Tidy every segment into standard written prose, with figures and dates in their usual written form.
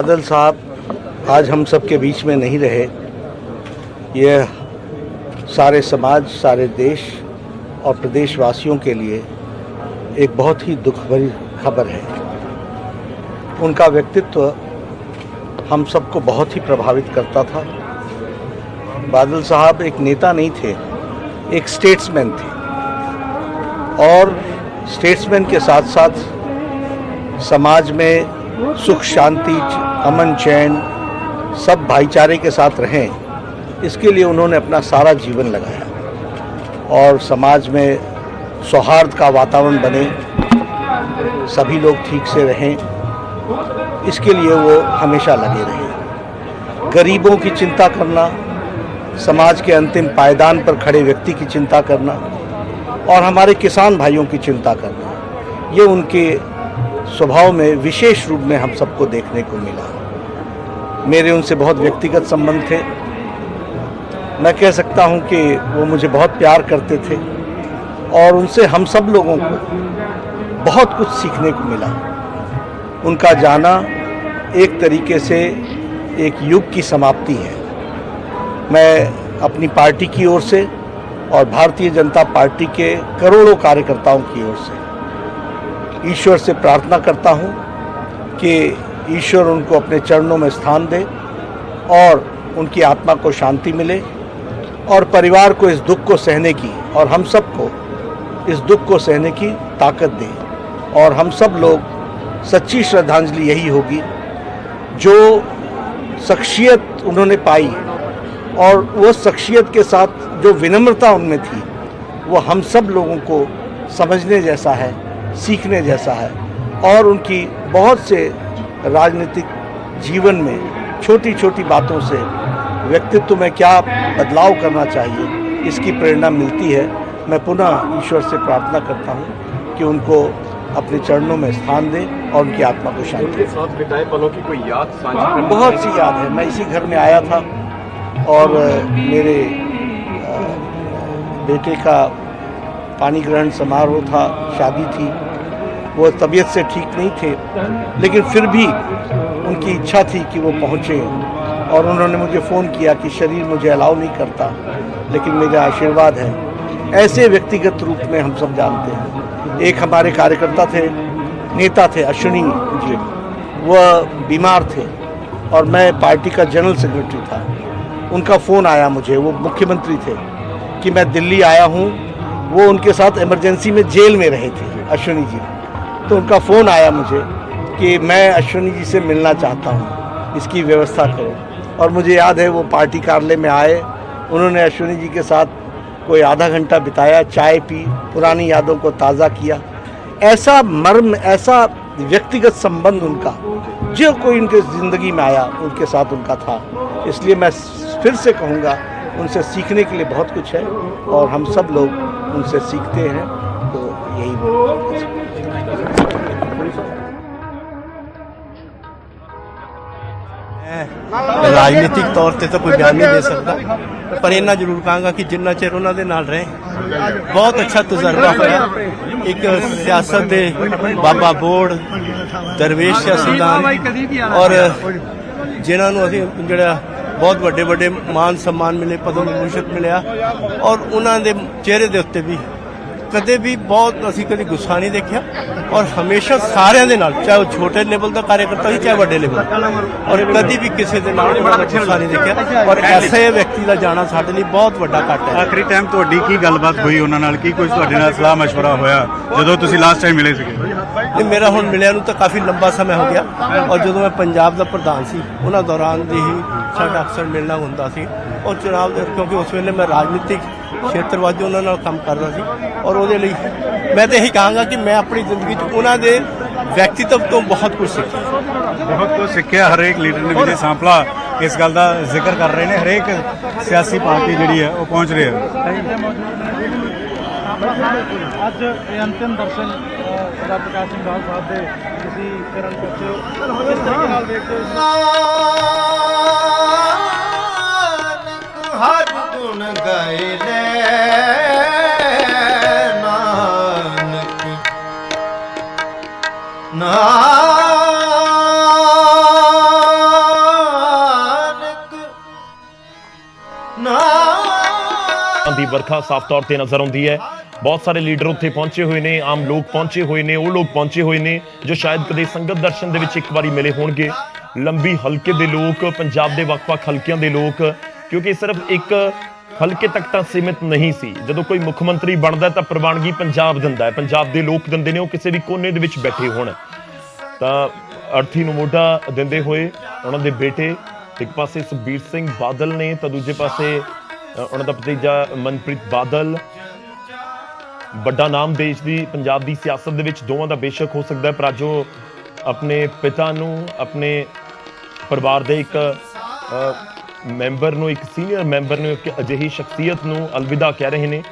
बादल साहब आज हम सब के बीच में नहीं रहे। यह सारे समाज, सारे देश और प्रदेशवासियों के लिए एक बहुत ही दुख भरी खबर है। उनका व्यक्तित्व हम सबको बहुत ही प्रभावित करता था। बादल साहब एक नेता नहीं थे, एक स्टेट्समैन थे और स्टेट्समैन के साथ साथ समाज में सुख शांति, अमन चैन, सब भाईचारे के साथ रहें, इसके लिए उन्होंने अपना सारा जीवन लगाया और समाज में सौहार्द का वातावरण बने, सभी लोग ठीक से रहें, इसके लिए वो हमेशा लगे रहे। गरीबों की चिंता करना, समाज के अंतिम पायदान पर खड़े व्यक्ति की चिंता करना और हमारे किसान भाइयों की चिंता करना, ये उनके स्वभाव में विशेष रूप में हम सबको देखने को मिला। मेरे उनसे बहुत व्यक्तिगत संबंध थे। मैं कह सकता हूं कि वो मुझे बहुत प्यार करते थे और उनसे हम सब लोगों को बहुत कुछ सीखने को मिला। उनका जाना एक तरीके से एक युग की समाप्ति है। मैं अपनी पार्टी की ओर से और भारतीय जनता पार्टी के करोड़ों कार्यकर्ताओं की ओर से ईश्वर से प्रार्थना करता हूं कि ईश्वर उनको अपने चरणों में स्थान दे और उनकी आत्मा को शांति मिले और परिवार को इस दुख को सहने की और हम सबको इस दुख को सहने की ताकत दे। और हम सब लोग सच्ची श्रद्धांजलि यही होगी, जो शख्सियत उन्होंने पाई और वो शख्सियत के साथ जो विनम्रता उनमें थी, वो हम सब लोगों को समझने जैसा है, सीखने जैसा है। और उनकी बहुत से राजनीतिक जीवन में छोटी छोटी बातों से व्यक्तित्व में क्या बदलाव करना चाहिए, इसकी प्रेरणा मिलती है। मैं पुनः ईश्वर से प्रार्थना करता हूँ कि उनको अपने चरणों में स्थान दे और उनकी आत्मा को शांति दे। साथ बिताए पलों की कोई याद साझा करना? बहुत सी याद है। मैं इसी घर में आया था और मेरे बेटे का पानी ग्रहण समारोह था, शादी थी। वो तबीयत से ठीक नहीं थे, लेकिन फिर भी उनकी इच्छा थी कि वो पहुँचे और उन्होंने मुझे फ़ोन किया कि शरीर मुझे अलाउ नहीं करता, लेकिन मेरा आशीर्वाद है। ऐसे व्यक्तिगत रूप में हम सब जानते हैं। एक हमारे कार्यकर्ता थे, नेता थे, अश्विनी जी, वह बीमार थे और मैं पार्टी का जनरल सेक्रेटरी था। उनका फ़ोन आया मुझे, वो मुख्यमंत्री थे, कि मैं दिल्ली आया हूँ। वो उनके साथ इमरजेंसी में जेल में रहे थे अश्विनी जी। तो उनका फ़ोन आया मुझे कि मैं अश्विनी जी से मिलना चाहता हूँ, इसकी व्यवस्था करो। और मुझे याद है वो पार्टी कार्यालय में आए, उन्होंने अश्विनी जी के साथ कोई आधा घंटा बिताया, चाय पी, पुरानी यादों को ताज़ा किया। ऐसा मर्म, ऐसा व्यक्तिगत संबंध उनका जो कोई उनके ज़िंदगी में आया उनके साथ उनका था। इसलिए मैं फिर से कहूँगा, उनसे सीखने के लिए बहुत कुछ है और हम सब लोग उनसे सीखते हैं। तो यही राजनीतिक तौर पर तो कोई बयान नहीं दे सकता, पर इन्ना जरूर कहांगा कि जिन्ना चिर उन्हां दे नाल रहे बहुत अच्छा तजुर्बा होया। एक सियासत दे बाबा बोड़, दरवेश सियासतदान और जिन्हां नूं असीं जिहड़ा बहुत ਵੱਡੇ ਵੱਡੇ मान सम्मान मिले, पद्म विभूषण मिलिया और उन्हां दे चेहरे दे उत्ते भी कदे भी बहुत असीं कभी गुस्सा नहीं देखा और हमेशा सारिਆਂ ਦੇ ਨਾਲ, चाहे वो छोटे लेवल का कार्यकर्ता ही चाहे बड़े लेवल, और कभी भी किसी के नाल गुस्सा नहीं देखा। और ऐसे व्यक्ति का जाना साडे लिए बहुत बड़ा घाटा है। आखिरी टाइम ਤੁਹਾਡੀ ਕੀ ਗੱਲਬਾਤ ਹੋਈ ਉਹਨਾਂ ਨਾਲ? ਕੀ ਕੁਝ ਤੁਹਾਡੇ ਨਾਲ ਸਲਾਹ ਮਸ਼ਵਰਾ ਹੋਇਆ ਜਦੋਂ ਤੁਸੀਂ ਲਾਸਟ ਟਾਈਮ ਮਿਲੇ ਸੀਗੇ? नहीं, मेरा हुण मिलिया नूं तो काफ़ी लंबा समय हो गया और जो मैं पंजाब का प्रधान सी उन्हां दौरान भी ही साडा अक्सर मिलना हुंदा सी। और चुनाव दे क्योंकि उस वेले मैं राजनीतिक क्षेत्र वाजों उन्हां नाल काम करदा सी और ਉਹਦੇ ਲਈ मैं तो यही कहांगा कि मैं अपनी जिंदगी च उन्हां दे व्यक्तित्व तो बहुत कुछ सीखा। बहुत कुछ सीखिया। हरेक लीडर ने विजय सांपला इस गल का जिक्र कर रहे हैं। हरेक सियासी पार्टी जी है वो पहुँच रही है। ਅੱਜ ਇਹ ਅੰਤਿਮ ਦਰਸ਼ਨ ਸਰਦਾਰ ਪ੍ਰਕਾਸ਼ ਸਿੰਘ ਬਾਦਲ ਸਾਹਿਬ ਦੇ ਤੁਸੀਂ ਕਰਨ ਪਹੁੰਚੇ ਹੋ, ਕਿਸ ਤਰੀਕੇ ਨਾਲ ਦੇਖਦੇ ਹੋ? ਹਰ ਗੁਣ ਗਾਏ ਲੈ ਨਾਨਕ ਨਾਮ ਦੀ ਵਰਖਾ ਸਾਫ਼ ਤੌਰ ਤੇ ਨਜ਼ਰ ਆਉਂਦੀ ਹੈ। ਬਹੁਤ ਸਾਰੇ ਲੀਡਰ ਉੱਥੇ ਪਹੁੰਚੇ ਹੋਏ ਨੇ, ਆਮ ਲੋਕ ਪਹੁੰਚੇ ਹੋਏ ਨੇ, ਉਹ ਲੋਕ ਪਹੁੰਚੇ ਹੋਏ ਨੇ ਜੋ ਸ਼ਾਇਦ ਕਦੇ ਸੰਗਤ ਦਰਸ਼ਨ ਦੇ ਵਿੱਚ ਇੱਕ ਵਾਰੀ ਮਿਲੇ ਹੋਣਗੇ। ਲੰਬੀ ਹਲਕੇ ਦੇ ਲੋਕ, ਪੰਜਾਬ ਦੇ ਵੱਖ-ਵੱਖ ਹਲਕਿਆਂ ਦੇ ਲੋਕ, ਕਿਉਂਕਿ ਸਿਰਫ ਇੱਕ ਹਲਕੇ ਤੱਕ ਤਾਂ ਸੀਮਿਤ ਨਹੀਂ ਸੀ। ਜਦੋਂ ਕੋਈ ਮੁੱਖ ਮੰਤਰੀ ਬਣਦਾ ਤਾਂ ਪ੍ਰਵਾਨਗੀ ਪੰਜਾਬ ਦਿੰਦਾ ਹੈ, ਪੰਜਾਬ ਦੇ ਲੋਕ ਦਿੰਦੇ ਨੇ, ਉਹ ਕਿਸੇ ਵੀ ਕੋਨੇ ਦੇ ਵਿੱਚ ਬੈਠੇ ਹੋਣ। ਤਾਂ ਅਰਥੀ ਨੂੰ ਮੋਢਾ ਦਿੰਦੇ ਹੋਏ ਉਹਨਾਂ ਦੇ ਬੇਟੇ, ਇੱਕ ਪਾਸੇ ਸੁਖਬੀਰ ਸਿੰਘ ਬਾਦਲ ਨੇ ਤਾਂ ਦੂਜੇ ਪਾਸੇ ਉਹਨਾਂ ਦਾ ਭਤੀਜਾ ਮਨਪ੍ਰੀਤ ਬਾਦਲ, ਵੱਡਾ ਨਾਮ ਦੇਸ਼ ਦੀ ਪੰਜਾਬ ਦੀ ਸਿਆਸਤ ਦੇ ਵਿੱਚ ਦੋਵਾਂ ਦਾ ਬੇਸ਼ੱਕ ਹੋ ਸਕਦਾ ਹੈ, ਪਰ ਅੱਜ ਉਹ ਆਪਣੇ ਪਿਤਾ ਨੂੰ, ਆਪਣੇ ਪਰਿਵਾਰ ਦੇ ਇੱਕ ਮੈਂਬਰ ਨੂੰ, ਇੱਕ ਸੀਨੀਅਰ ਮੈਂਬਰ ਨੂੰ, ਇੱਕ ਅਜਿਹੀ ਸ਼ਖਸੀਅਤ ਨੂੰ ਅਲਵਿਦਾ ਕਹਿ ਰਹੇ ਨੇ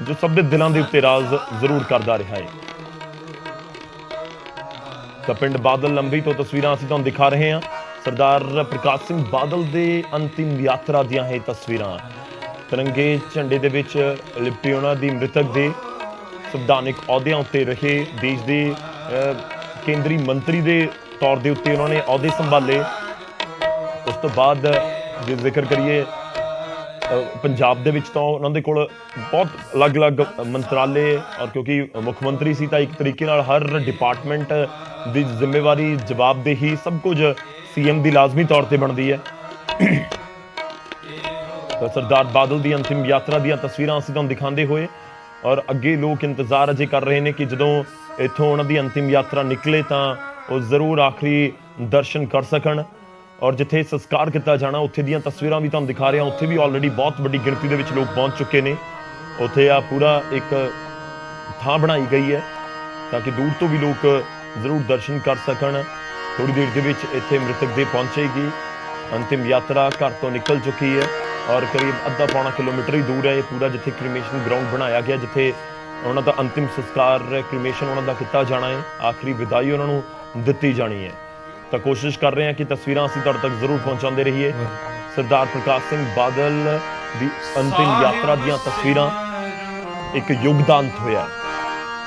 ਜੋ ਸਭ ਦੇ ਦਿਲਾਂ ਦੇ ਉੱਤੇ ਰਾਜ ਜ਼ਰੂਰ ਕਰਦਾ ਰਿਹਾ ਹੈ। ਤਾਂ ਪਿੰਡ ਬਾਦਲ ਲੰਬੀ ਤੋਂ ਤਸਵੀਰਾਂ ਅਸੀਂ ਤੁਹਾਨੂੰ ਦਿਖਾ ਰਹੇ ਹਾਂ। ਸਰਦਾਰ ਪ੍ਰਕਾਸ਼ ਸਿੰਘ ਬਾਦਲ ਦੇ ਅੰਤਿਮ ਯਾਤਰਾ ਦੀਆਂ ਇਹ ਤਸਵੀਰਾਂ, ਤਿਰੰਗੇ ਝੰਡੇ ਦੇ ਵਿੱਚ ਲਿਪਟੀ ਉਹਨਾਂ ਦੀ ਮ੍ਰਿਤਕ ਦੇ ਸੰਵਿਧਾਨਿਕ ਅਹੁਦਿਆਂ ਉੱਤੇ ਰਹੇ, ਦੇਸ਼ ਦੇ ਕੇਂਦਰੀ ਮੰਤਰੀ ਦੇ ਤੌਰ ਦੇ ਉੱਤੇ ਉਹਨਾਂ ਨੇ ਅਹੁਦੇ ਸੰਭਾਲੇ। ਉਸ ਤੋਂ ਬਾਅਦ ਜੇ ਜ਼ਿਕਰ ਕਰੀਏ ਪੰਜਾਬ ਦੇ ਵਿੱਚ ਤਾਂ ਉਹਨਾਂ ਦੇ ਕੋਲ ਬਹੁਤ ਅਲੱਗ-ਅਲੱਗ ਮੰਤਰਾਲੇ, ਔਰ ਕਿਉਂਕਿ ਮੁੱਖ ਮੰਤਰੀ ਸੀ ਤਾਂ ਇੱਕ ਤਰੀਕੇ ਨਾਲ ਹਰ ਡਿਪਾਰਟਮੈਂਟ ਦੀ ਜ਼ਿੰਮੇਵਾਰੀ, ਜਵਾਬਦੇਹੀ, ਸਭ ਕੁਝ ਸੀਐਮ ਦੀ ਲਾਜ਼ਮੀ ਤੌਰ ਤੇ ਬਣਦੀ ਹੈ। ਤਾਂ ਸਰਦਾਰ ਬਾਦਲ ਦੀ ਅੰਤਿਮ ਯਾਤਰਾ ਦੀਆਂ ਤਸਵੀਰਾਂ ਅਸੀਂ ਤੁਹਾਨੂੰ ਦਿਖਾਉਂਦੇ ਹੋਏ, ਔਰ ਅੱਗੇ ਲੋਕ ਇੰਤਜ਼ਾਰ ਅਜੇ ਕਰ ਰਹੇ ਨੇ ਕਿ ਜਦੋਂ ਇੱਥੋਂ ਉਹਨਾਂ ਦੀ ਅੰਤਿਮ ਯਾਤਰਾ ਨਿਕਲੇ ਤਾਂ ਉਹ ਜ਼ਰੂਰ ਆਖਰੀ ਦਰਸ਼ਨ ਕਰ ਸਕਣ। ਔਰ ਜਿੱਥੇ ਸੰਸਕਾਰ ਕੀਤਾ ਜਾਣਾ ਉੱਥੇ ਦੀਆਂ ਤਸਵੀਰਾਂ ਵੀ ਤੁਹਾਨੂੰ ਦਿਖਾ ਰਿਹਾ, ਉੱਥੇ ਵੀ ਆਲਰੇਡੀ ਬਹੁਤ ਵੱਡੀ ਗਿਣਤੀ ਦੇ ਵਿੱਚ ਲੋਕ ਪਹੁੰਚ ਚੁੱਕੇ ਨੇ। ਉੱਥੇ ਆ ਪੂਰਾ ਇੱਕ ਥਾਂ ਬਣਾਈ ਗਈ ਹੈ ਤਾਂ ਕਿ ਦੂਰ ਤੋਂ ਵੀ ਲੋਕ ਜ਼ਰੂਰ ਦਰਸ਼ਨ ਕਰ ਸਕਣ। ਥੋੜੀ ਦੇਰ ਦੇ ਵਿੱਚ ਇੱਥੇ ਮ੍ਰਿਤਕ ਦੇ ਪਹੁੰਚੇਗੀ। ਅੰਤਿਮ ਯਾਤਰਾ ਘਰ ਤੋਂ ਨਿਕਲ ਚੁੱਕੀ ਹੈ ਔਰ ਕਰੀਬ ਅੱਧਾ ਪੌਣਾ ਕਿਲੋਮੀਟਰ ਹੀ ਦੂਰ ਹੈ ਇਹ ਪੂਰਾ, ਜਿੱਥੇ ਕ੍ਰੀਮੇਸ਼ਨ ਗਰਾਊਂਡ ਬਣਾਇਆ ਗਿਆ, ਜਿੱਥੇ ਉਹਨਾਂ ਦਾ ਅੰਤਿਮ ਸੰਸਕਾਰ, ਕ੍ਰੀਮੇਸ਼ਨ ਉਹਨਾਂ ਦਾ ਕੀਤਾ ਜਾਣਾ ਹੈ, ਆਖਰੀ ਵਿਦਾਈ ਉਹਨਾਂ ਨੂੰ ਦਿੱਤੀ ਜਾਣੀ ਹੈ। ਤਾਂ ਕੋਸ਼ਿਸ਼ ਕਰ ਰਹੇ ਹਾਂ ਕਿ ਤਸਵੀਰਾਂ ਅਸੀਂ ਤੁਹਾਡੇ ਤੱਕ ਜ਼ਰੂਰ ਪਹੁੰਚਾਉਂਦੇ ਰਹੀਏ। ਸਰਦਾਰ ਪ੍ਰਕਾਸ਼ ਸਿੰਘ ਬਾਦਲ ਦੀ ਅੰਤਿਮ ਯਾਤਰਾ ਦੀਆਂ ਤਸਵੀਰਾਂ। ਇੱਕ ਯੁੱਗ ਦਾ ਅੰਤ ਹੋਇਆ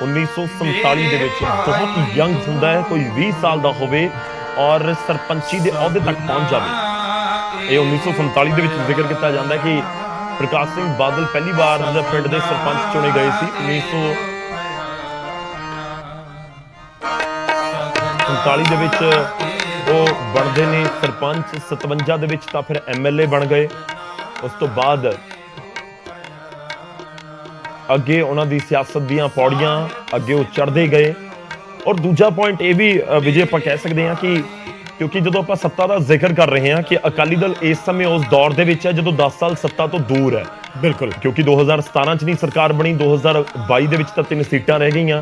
1947 ਦੇ ਵਿੱਚ। ਬਹੁਤ ਯੰਗ ਹੁੰਦਾ ਹੈ, ਕੋਈ 20 ਸਾਲ ਦਾ ਹੋਵੇ ਔਰ ਸਰਪੰਚੀ ਦੇ ਅਹੁਦੇ ਤੱਕ ਪਹੁੰਚ ਜਾਵੇ। ਇਹ 1947 ਦੇ ਵਿੱਚ ਜ਼ਿਕਰ ਕੀਤਾ ਜਾਂਦਾ ਹੈ ਕਿ ਪ੍ਰਕਾਸ਼ ਸਿੰਘ ਬਾਦਲ ਪਹਿਲੀ ਵਾਰ ਪਿੰਡ ਦੇ ਸਰਪੰਚ ਚੁਣੇ ਗਏ ਸੀ। 1947 ਦੇ ਵਿੱਚ ਉਹ ਬਣਦੇ ਨੇ ਸਰਪੰਚ। 57 ਦੇ ਵਿੱਚ ਤਾਂ ਫਿਰ ਐਮਐਲਏ ਬਣ ਗਏ। ਉਸ ਤੋਂ ਬਾਅਦ ਅੱਗੇ ਉਹਨਾਂ ਦੀ ਸਿਆਸਤ ਦੀਆਂ ਪੌੜੀਆਂ ਅੱਗੇ ਉਹ ਚੜ੍ਹਦੇ ਗਏ। ਔਰ ਦੂਜਾ ਪੁਆਇੰਟ ਇਹ ਵੀ ਵਿਜੇ ਆਪਾਂ ਕਹਿ ਸਕਦੇ ਹਾਂ ਕਿ ਕਿਉਂਕਿ ਜਦੋਂ ਆਪਾਂ ਸੱਤਾ ਦਾ ਜ਼ਿਕਰ ਕਰ ਰਹੇ ਹਾਂ ਕਿ ਅਕਾਲੀ ਦਲ ਇਸ ਸਮੇਂ ਉਸ ਦੌਰ ਦੇ ਵਿੱਚ ਹੈ ਜਦੋਂ 10 ਸਾਲ ਸੱਤਾ ਤੋਂ ਦੂਰ ਹੈ। ਬਿਲਕੁਲ, ਕਿਉਂਕਿ 2017 ਚ ਨਹੀਂ ਸਰਕਾਰ ਬਣੀ, 2022 ਦੇ ਵਿੱਚ ਤਾਂ 3 ਸੀਟਾਂ ਰਹਿ ਗਈਆਂ।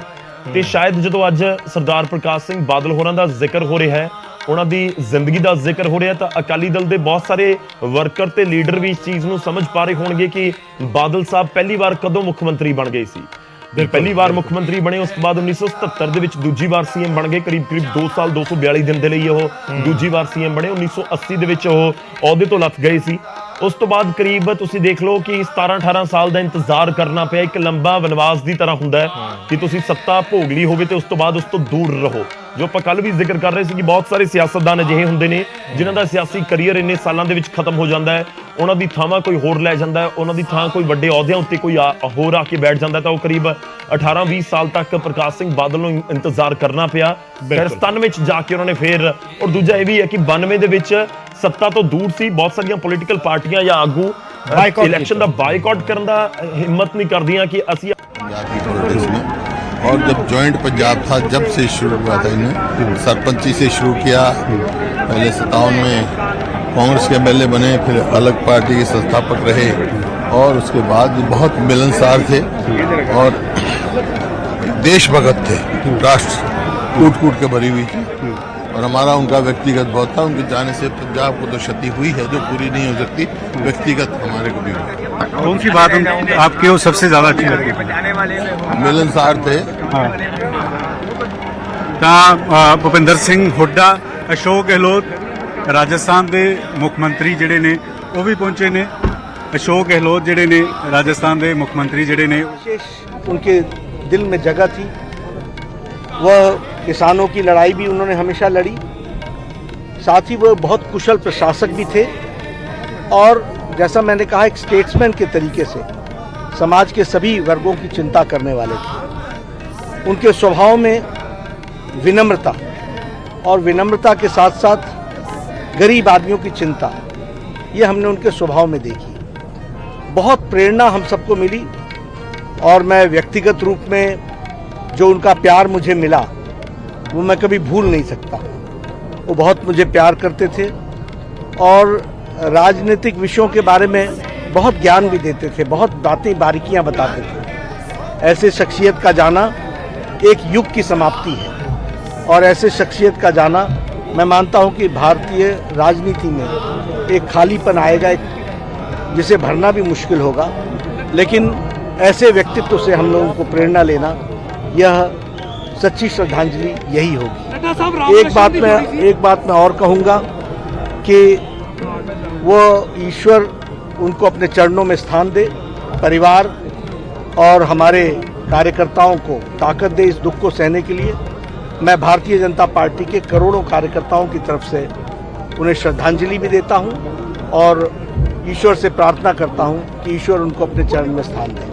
ਤੇ ਸ਼ਾਇਦ ਜਦੋਂ ਅੱਜ ਸਰਦਾਰ ਪ੍ਰਕਾਸ਼ ਸਿੰਘ ਬਾਦਲ ਹੋਰਾਂ ਦਾ ਜ਼ਿਕਰ ਹੋ ਰਿਹਾ ਹੈ, ਉਹਨਾਂ ਦੀ ਜ਼ਿੰਦਗੀ ਦਾ ਜ਼ਿਕਰ ਹੋ ਰਿਹਾ, ਤਾਂ ਅਕਾਲੀ ਦਲ ਦੇ ਬਹੁਤ ਸਾਰੇ ਵਰਕਰ ਤੇ ਲੀਡਰ ਵੀ ਇਸ ਚੀਜ਼ ਨੂੰ ਸਮਝ ਪਾ ਰਹੇ ਹੋਣਗੇ ਕਿ ਬਾਦਲ ਸਾਹਿਬ ਪਹਿਲੀ ਵਾਰ ਕਦੋਂ ਮੁੱਖ ਮੰਤਰੀ ਬਣ ਗਏ ਸੀ। ਪਹਿਲੀ ਵਾਰ ਮੁੱਖ ਮੰਤਰੀ ਬਣੇ, ਉਸ ਤੋਂ ਬਾਅਦ 1977 ਦੇ ਵਿੱਚ ਦੂਜੀ ਵਾਰ ਸੀਐਮ ਬਣ ਗਏ। ਕਰੀਬ 2 ਸਾਲ 242 ਦਿਨ ਦੇ ਲਈ ਉਹ ਦੂਜੀ ਵਾਰ ਸੀਐਮ ਬਣੇ। 1980 ਦੇ ਵਿੱਚ ਉਹ ਅਹੁਦੇ ਤੋਂ ਲੱਥ ਗਏ ਸੀ। ਉਸ ਤੋਂ ਬਾਅਦ ਕਰੀਬ ਤੁਸੀਂ ਦੇਖ ਲਓ ਕਿ 17-18 ਸਾਲ ਦਾ ਇੰਤਜ਼ਾਰ ਕਰਨਾ ਪਿਆ। ਇੱਕ ਲੰਬਾ ਵਨਵਾਸ ਦੀ ਤਰ੍ਹਾਂ ਹੁੰਦਾ ਹੈ ਕਿ ਤੁਸੀਂ ਸੱਤਾ ਭੋਗ ਲਈ ਹੋਵੇ ਤੇ ਉਸ ਤੋਂ ਬਾਅਦ ਉਸ ਤੋਂ ਦੂਰ ਰਹੋ। ਜੋ ਆਪਾਂ ਕੱਲ ਵੀ ਜ਼ਿਕਰ ਕਰ ਰਹੇ ਸੀ ਕਿ ਬਹੁਤ ਸਾਰੇ ਸਿਆਸਤਦਾਨ ਅਜਿਹੇ ਹੁੰਦੇ ਨੇ ਜਿਨ੍ਹਾਂ ਦਾ ਸਿਆਸੀ ਕਰੀਅਰ ਇੰਨੇ ਸਾਲਾਂ ਦੇ ਵਿੱਚ ਖਤਮ ਹੋ ਜਾਂਦਾ ਹੈ, ਉਹਨਾਂ ਦੀ ਥਾਵਾਂ ਕੋਈ ਹੋਰ ਲੈ ਜਾਂਦਾ ਹੈ, ਉਹਨਾਂ ਦੀ ਥਾਂ ਕੋਈ ਵੱਡੇ ਅਹੁਦਿਆਂ ਉੱਤੇ ਕੋਈ ਹੋਰ ਆ ਕੇ ਬੈਠ ਜਾਂਦਾ। ਤਾਂ ਉਹ ਕਰੀਬ 18-20 ਸਾਲ ਤੱਕ ਪ੍ਰਕਾਸ਼ ਸਿੰਘ ਬਾਦਲ ਨੂੰ ਇੰਤਜ਼ਾਰ ਕਰਨਾ ਪਿਆ। ਫਿਰ 97 ਵਿੱਚ ਜਾ ਕੇ ਉਹਨਾਂ ਨੇ ਫਿਰ, ਔਰ ਦੂਜਾ ਇਹ ਵੀ ਹੈ ਕਿ 92 ਦੇ ਵਿੱਚ ਸੱਤਾ ਤੋਂ ਦੂਰ ਸੀ, ਬਹੁਤ ਸਾਰੀਆਂ ਪੋਲੀਟੀਕਲ ਪਾਰਟੀਆਂ ਜਾਂ ਆਗੂ ਇਲੈਕਸ਼ਨ ਦਾ ਬਾਈਕਾਟ ਕਰਨ ਦਾ ਹਿੰਮਤ नहीं करदियां कि ਅਸੀਂ और जब जॉइंट पंजाब था, जब से शुरू हुआ था, इन्हें सरपंची से शुरू किया। पहले 57 में कांग्रेस के एमएलए बने, फिर अलग पार्टी के संस्थापक रहे और उसके बाद बहुत मिलनसार थे और देशभक्त थे। राष्ट्र कूट कूट के भरी हुई थी और हमारा उनका व्यक्तिगत बहुत था। उनके जाने से पंजाब को तो क्षति हुई है जो पूरी नहीं हो सकती, व्यक्तिगत हमारे को भी हुई। कौन सी बात आपकी वो सबसे ज्यादा अच्छी लगी? मिलनसार थे। ਤਾਂ ਭੁਪਿੰਦਰ ਸਿੰਘ ਹੁੱਡਾ, ਅਸ਼ੋਕ ਗਹਿਲੋਤ ਰਾਜਸਥਾਨ ਦੇ ਮੁੱਖ ਮੰਤਰੀ ਜਿਹੜੇ ਨੇ ਉਹ ਵੀ ਪਹੁੰਚੇ ਨੇ। ਅਸ਼ੋਕ ਗਹਿਲੋਤ ਜਿਹੜੇ ਨੇ ਰਾਜਸਥਾਨ ਦੇ ਮੁੱਖ ਮੰਤਰੀ ਜਿਹੜੇ ਨੇ, विशेष उनके दिल में जगह थी। वह किसानों की लड़ाई भी उन्होंने हमेशा लड़ी, साथ ही वह बहुत कुशल प्रशासक भी थे और जैसा मैंने कहा एक स्टेट्समैन के तरीके से समाज के सभी वर्गों की चिंता करने वाले थे। उनके स्वभाव में विनम्रता और विनम्रता के साथ साथ गरीब आदमियों की चिंता, ये हमने उनके स्वभाव में देखी। बहुत प्रेरणा हम सबको मिली और मैं व्यक्तिगत रूप में जो उनका प्यार मुझे मिला वो मैं कभी भूल नहीं सकता। वो बहुत मुझे प्यार करते थे और राजनीतिक विषयों के बारे में बहुत ज्ञान भी देते थे, बहुत बातें बारीकियां बताते थे। ऐसे शख्सियत का जाना एक युग की समाप्ति है और ऐसे शख्सियत का जाना मैं मानता हूं कि भारतीय राजनीति में एक खालीपन आएगा, जिसे भरना भी मुश्किल होगा। लेकिन ऐसे व्यक्तित्व से हम लोगों को प्रेरणा लेना, यह सच्ची श्रद्धांजलि यही होगी। एक बात मैं और कहूँगा कि वो ईश्वर उनको अपने चरणों में स्थान दे, परिवार और हमारे कार्यकर्ताओं को ताकत दे इस दुख को सहने के लिए। मैं भारतीय जनता पार्टी के करोड़ों कार्यकर्ताओं की तरफ से उन्हें श्रद्धांजलि भी देता हूं और ईश्वर से प्रार्थना करता हूं कि ईश्वर उनको अपने चरण में स्थान दे।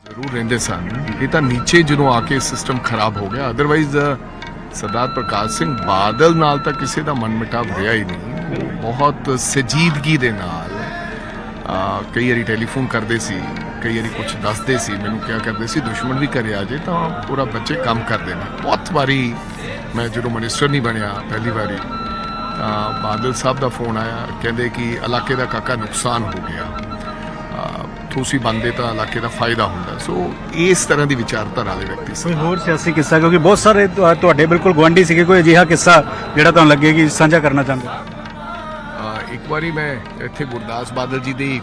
ਜ਼ਰੂਰ ਰਹਿੰਦੇ ਸਨ। ਇਹ ਤਾਂ ਨੀਚੇ ਜਦੋਂ ਆ ਕੇ ਸਿਸਟਮ ਖਰਾਬ ਹੋ ਗਿਆ। ਅਦਰਵਾਈਜ਼ ਸਰਦਾਰ ਪ੍ਰਕਾਸ਼ ਸਿੰਘ ਬਾਦਲ ਨਾਲ ਤਾਂ ਕਿਸੇ ਦਾ ਮਨਮਿਟਾਵ ਰਿਹਾ ਹੀ ਨਹੀਂ। ਬਹੁਤ ਸੰਜੀਦਗੀ ਦੇ ਨਾਲ ਕਈ ਵਾਰੀ ਟੈਲੀਫੋਨ ਕਰਦੇ ਸੀ, ਕਈ ਵਾਰੀ ਕੁਝ ਦੱਸਦੇ ਸੀ, ਮੈਨੂੰ ਕਿਹਾ ਕਰਦੇ ਸੀ ਦੁਸ਼ਮਣ ਵੀ ਘਰੇ ਆ ਜੇ ਤਾਂ ਪੂਰਾ ਬੱਚੇ ਕੰਮ ਕਰਦੇ ਨੇ। ਬਹੁਤ ਵਾਰੀ ਮੈਂ ਜਦੋਂ ਮਿਨਿਸਟਰ ਨਹੀਂ ਬਣਿਆ ਪਹਿਲੀ ਵਾਰੀ ਬਾਦਲ ਸਾਹਿਬ ਦਾ ਫੋਨ ਆਇਆ, ਕਹਿੰਦੇ ਕਿ ਇਲਾਕੇ ਦਾ ਕਾਕਾ ਨੁਕਸਾਨ ਹੋ ਗਿਆ, ਤੁਸੀਂ ਬੰਦੇ ਤਾਂ ਇਲਾਕੇ ਦਾ ਫਾਇਦਾ ਹੁੰਦਾ। ਸੋ ਇਸ ਤਰ੍ਹਾਂ ਦੀ ਵਿਚਾਰਧਾਰਾ ਵਾਲੇ ਵਿਅਕਤੀ ਸੀ। ਕੋਈ ਹੋਰ ਸਿਆਸੀ ਕਿੱਸਾ, ਕਿਉਂਕਿ ਬਹੁਤ ਸਾਰੇ ਤੁਹਾਡੇ ਬਿਲਕੁਲ ਗੁਆਂਢੀ ਸੀਗੇ, ਕੋਈ ਅਜਿਹਾ ਕਿੱਸਾ ਜਿਹੜਾ ਤੁਹਾਨੂੰ ਲੱਗੇ ਕਿ ਸਾਂਝਾ ਕਰਨਾ ਚਾਹੁੰਦੇ? ਇੱਕ ਵਾਰੀ ਮੈਂ ਇੱਥੇ ਗੁਰਦਾਸ ਬਾਦਲ ਜੀ ਦੀ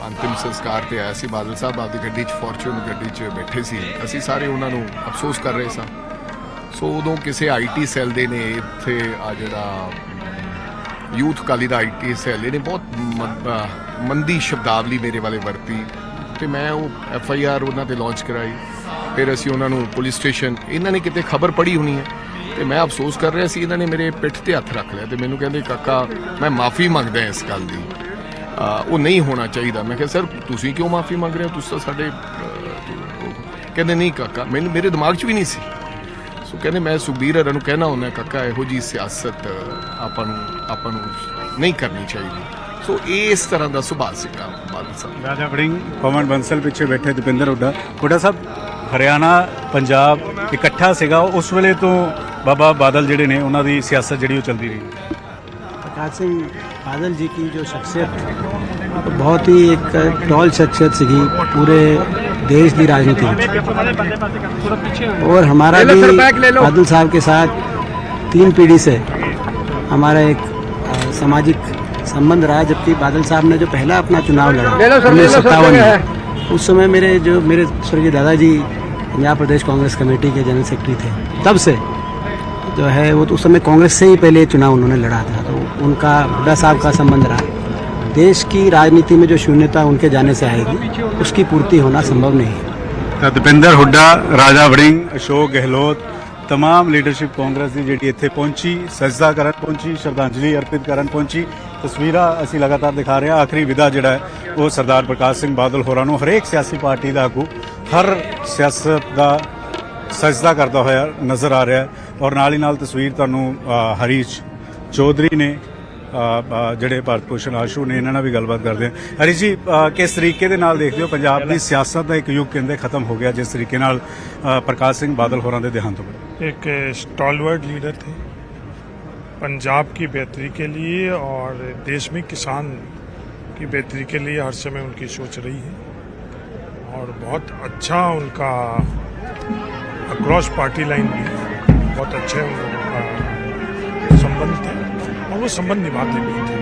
ਅੰਤਿਮ ਸੰਸਕਾਰ ਤੇ ਆਇਆ ਸੀ। ਬਾਦਲ ਸਾਹਿਬ ਆਪਦੀ ਗੱਡੀ 'ਚ ਫੋਰਚੂਨ ਗੱਡੀ 'ਚ ਬੈਠੇ ਸੀ, ਅਸੀਂ ਸਾਰੇ ਉਹਨਾਂ ਨੂੰ ਅਫਸੋਸ ਕਰ ਰਹੇ ਸਾਂ। ਸੋ ਉਦੋਂ ਕਿਸੇ ਆਈਟੀ ਸੈੱਲ ਦੇ ਨੇ ਇੱਥੇ ਆ ਜਿਹੜਾ youth Akali the IT cell ਨੇ ਬਹੁਤ ਮੰਦੀ ਸ਼ਬਦਾਵਲੀ ਮੇਰੇ ਵਾਲੇ ਵਰਤੀ ਤੇ ਮੈਂ ਉਹ FIR ਉਹਨਾਂ ਤੇ ਲਾਂਚ ਕਰਾਈ। ਫਿਰ ਅਸੀਂ ਉਹਨਾਂ ਨੂੰ ਪੁਲਿਸ ਸਟੇਸ਼ਨ, ਇਹਨਾਂ ਨੇ ਕਿਤੇ ਖਬਰ ਪੜ੍ਹੀ ਹੋਣੀ ਹੈ ਤੇ ਮੈਂ ਅਫਸੋਸ ਕਰ ਰਿਹਾ ਸੀ, ਇਹਨਾਂ ਨੇ ਮੇਰੇ ਪਿੱਠ ਤੇ ਹੱਥ ਰੱਖ ਲਿਆ ਤੇ ਮੈਨੂੰ ਕਹਿੰਦੇ ਕਾਕਾ ਮੈਂ ਮਾਫੀ ਮੰਗਦਾ ਇਸ ਗੱਲ ਦੀ, ਉਹ ਨਹੀਂ ਹੋਣਾ ਚਾਹੀਦਾ। ਮੈਂ ਕਿਹਾ ਸਰ ਤੁਸੀਂ ਕਿਉਂ ਮਾਫੀ ਮੰਗ ਰਹੇ ਹੋ, ਤੁਸੀਂ ਤਾਂ ਸਾਡੇ ਕਹਿੰਦੇ ਨਹੀਂ ਕਾਕਾ, ਮੈਨੂੰ ਮੇਰੇ ਦਿਮਾਗ 'ਚ ਵੀ ਨਹੀਂ ਸੀ। ਸੋ ਕਹਿੰਦੇ ਮੈਂ ਸੁਖਬੀਰ ਹਰਾਂ ਨੂੰ ਕਹਿਣਾ ਹੁੰਦਾ ਕਾਕਾ ਇਹੋ ਜੀ ਸਿਆਸਤ ਆਪਾਂ ਨੂੰ ਨਹੀਂ ਕਰਨੀ ਚਾਹੀਦੀ। ਸੋ ਇਸ ਤਰ੍ਹਾਂ ਦਾ ਸੁਭਾਅ ਸੀਗਾ ਬਾਦਲ ਸਾਹਿਬ। ਰਾਜਾ ਵੜਿੰਗ, ਪਵਨ ਬੰਸਲ ਪਿੱਛੇ ਬੈਠੇ, ਦਵਿੰਦਰ ਹੁੱਡਾ। ਹੁੱਡਾ ਸਾਹਿਬ, ਹਰਿਆਣਾ ਪੰਜਾਬ ਇਕੱਠਾ ਸੀਗਾ, ਉਸ ਵੇਲੇ ਤੋਂ ਬਾਬਾ ਬਾਦਲ ਜਿਹੜੇ ਨੇ ਉਹਨਾਂ ਦੀ ਸਿਆਸਤ ਜਿਹੜੀ ਉਹ ਚੱਲਦੀ ਰਹੀ। प्रकाश सिंह बादल जी की जो शख्सियत बहुत ही एक टॉल शख्सियत सी पूरे देश की राजनीति में, और हमारा भी बादल साहब के साथ 3 पीढ़ी से हमारा एक सामाजिक संबंध रहा। जबकि बादल साहब ने जो पहला अपना चुनाव लड़ा 1957 में, उस समय मेरे स्वर्गीय दादाजी पंजाब प्रदेश कांग्रेस कमेटी के जनरल सेक्रेटरी थे। तब से जो है वो तो उस समय कांग्रेस से ही पहले चुनाव उन्होंने लड़ा था, तो उनका हुड्डा साहब का संबंध रहा। देश की राजनीति में जो शून्यता उनके जाने से आएगी उसकी पूर्ति होना संभव नहीं है। ਤਾਂ ਦਵਿੰਦਰ ਹੁੱਡਾ, ਰਾਜਾ ਵੜਿੰਗ, ਅਸ਼ੋਕ ਗਹਿਲੋਤ, तमाम लीडरशिप कांग्रेस की जी इत्थे पहुंची, सजदा करन पहुंची, श्रद्धांजलि अर्पित करन पहुंची। तस्वीर असी लगातार दिखा रहे हैं। आखिरी विदा जिहड़ा है वो सरदार प्रकाश सिंह बादल होरां नूं हरेक सियासी पार्टी का आगू हर सियासत का सजदा करता होया नज़र आ रहा है। और नाल ही नाल तस्वीर तुहानूं हरीश चौधरी ने ਜਿਹੜੇ ਭਾਰਤ ਭੂਸ਼ਣ ਆਸ਼ੂ ਨੇ, ਇਹਨਾਂ ਨਾਲ ਵੀ ਗੱਲਬਾਤ ਕਰਦੇ ਹਾਂ। ਹਰੀਸ਼ ਜੀ, ਕਿਸ ਤਰੀਕੇ ਦੇ ਨਾਲ ਦੇਖਦੇ ਹੋ ਪੰਜਾਬ ਦੀ ਸਿਆਸਤ ਦਾ ਇੱਕ ਯੁੱਗ ਕਹਿੰਦੇ ਖਤਮ ਹੋ ਗਿਆ ਜਿਸ ਤਰੀਕੇ ਨਾਲ प्रकाश सिंह बादल होरां दे देहांत हो गए? एक स्टॉलवर्ड लीडर थे पंजाब की बेहतरी के लिए और देश में किसान की बेहतरी के लिए हर समय उनकी सोच रही है और बहुत अच्छा उनका अक्रॉस पार्टी लाइन भी बहुत अच्छे उनका संबंध थे और वो संबंध निभाते भी थे।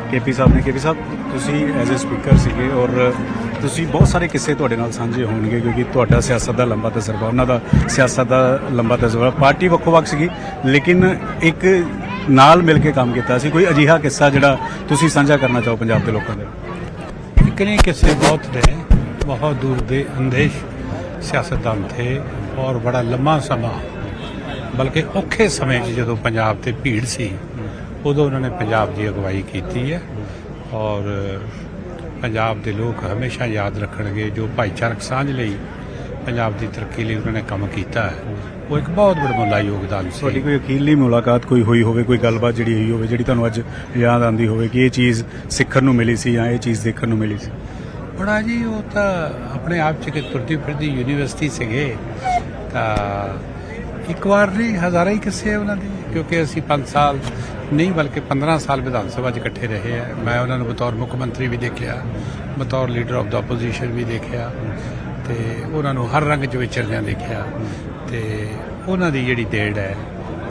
केपी साहब ਤੁਸੀਂ ਐਜ਼ ਅ ਸਪੀਕਰ ਸੀਗੇ ਔਰ ਤੁਸੀਂ ਬਹੁਤ ਸਾਰੇ ਕਿੱਸੇ ਤੁਹਾਡੇ ਨਾਲ ਸਾਂਝੇ ਹੋਣਗੇ ਕਿਉਂਕਿ ਤੁਹਾਡਾ ਸਿਆਸਤ ਦਾ ਲੰਬਾ ਤਜਰਬਾ, ਉਹਨਾਂ ਦਾ ਸਿਆਸਤ ਦਾ ਲੰਬਾ ਤਜਰਬਾ। ਪਾਰਟੀ ਵੱਖੋ-ਵੱਖ ਸੀਗੀ ਲੇਕਿਨ ਇੱਕ ਨਾਲ ਮਿਲ ਕੇ ਕੰਮ ਕੀਤਾ ਸੀ। ਕੋਈ ਅਜਿਹਾ ਕਿੱਸਾ ਜਿਹੜਾ ਤੁਸੀਂ ਸਾਂਝਾ ਕਰਨਾ ਚਾਹੋ ਪੰਜਾਬ ਦੇ ਲੋਕਾਂ ਦੇ? इतने किस्से बहुत रहे, बहुत दूर दे अंदेश सियासतदान थे और बड़ा लंबा समा, बल्कि औखे समय 'ਚ ਜਦੋਂ ਪੰਜਾਬ ਤੇ ਭੀੜ ਸੀ ਉਦੋਂ ਉਹਨਾਂ ਨੇ ਪੰਜਾਬ ਦੀ ਅਗਵਾਈ ਕੀਤੀ ਹੈ ਔਰ ਪੰਜਾਬ ਦੇ ਲੋਕ ਹਮੇਸ਼ਾ ਯਾਦ ਰੱਖਣਗੇ ਜੋ ਭਾਈਚਾਰਕ ਸਾਂਝ ਲਈ ਪੰਜਾਬ ਦੀ ਤਰੱਕੀ ਲਈ ਉਹਨਾਂ ਨੇ ਕੰਮ ਕੀਤਾ ਹੈ। ਉਹ ਇੱਕ ਬਹੁਤ ਵੱਡਾ ਯੋਗਦਾਨ ਸੀ। ਤੁਹਾਡੀ ਕੋਈ ਅਖੀਰਲੀ ਮੁਲਾਕਾਤ ਕੋਈ ਹੋਈ ਹੋਵੇ, ਕੋਈ ਗੱਲਬਾਤ ਜਿਹੜੀ ਹੋਈ ਹੋਵੇ ਜਿਹੜੀ ਤੁਹਾਨੂੰ ਅੱਜ ਯਾਦ ਆਉਂਦੀ ਹੋਵੇ ਕਿ ਇਹ ਚੀਜ਼ ਸਿੱਖਣ ਨੂੰ ਮਿਲੀ ਸੀ ਜਾਂ ਇਹ ਚੀਜ਼ ਦੇਖਣ ਨੂੰ ਮਿਲੀ ਸੀ? ਬੜਾ ਜੀ, ਉਹ ਤਾਂ ਆਪਣੇ ਆਪ 'ਚ ਇੱਕ ਤੁਰਦੀ ਫਿਰਦੀ ਯੂਨੀਵਰਸਿਟੀ ਸੀਗੇ ਤਾਂ ਇੱਕ ਵਾਰ ਨਹੀਂ ਹਜ਼ਾਰਾਂ ਹੀ ਕਿੱਸੇ ਉਹਨਾਂ ਦੇ, ਕਿਉਂਕਿ ਅਸੀਂ 5 ਸਾਲ ਨਹੀਂ ਬਲਕਿ 15 ਸਾਲ ਵਿਧਾਨ ਸਭਾ 'ਚ ਇਕੱਠੇ ਰਹੇ ਆ। ਮੈਂ ਉਹਨਾਂ ਨੂੰ ਬਤੌਰ ਮੁੱਖ ਮੰਤਰੀ ਵੀ ਦੇਖਿਆ, ਬਤੌਰ ਲੀਡਰ ਆਫ ਦਾ ਆਪੋਜੀਸ਼ਨ ਵੀ ਦੇਖਿਆ ਤੇ ਉਹਨਾਂ ਨੂੰ ਹਰ ਰੰਗ 'ਚ ਵਿਚਰਦਿਆਂ ਦੇਖਿਆ ਤੇ ਉਹਨਾਂ ਦੀ ਜਿਹੜੀ ਦੇਣ ਹੈ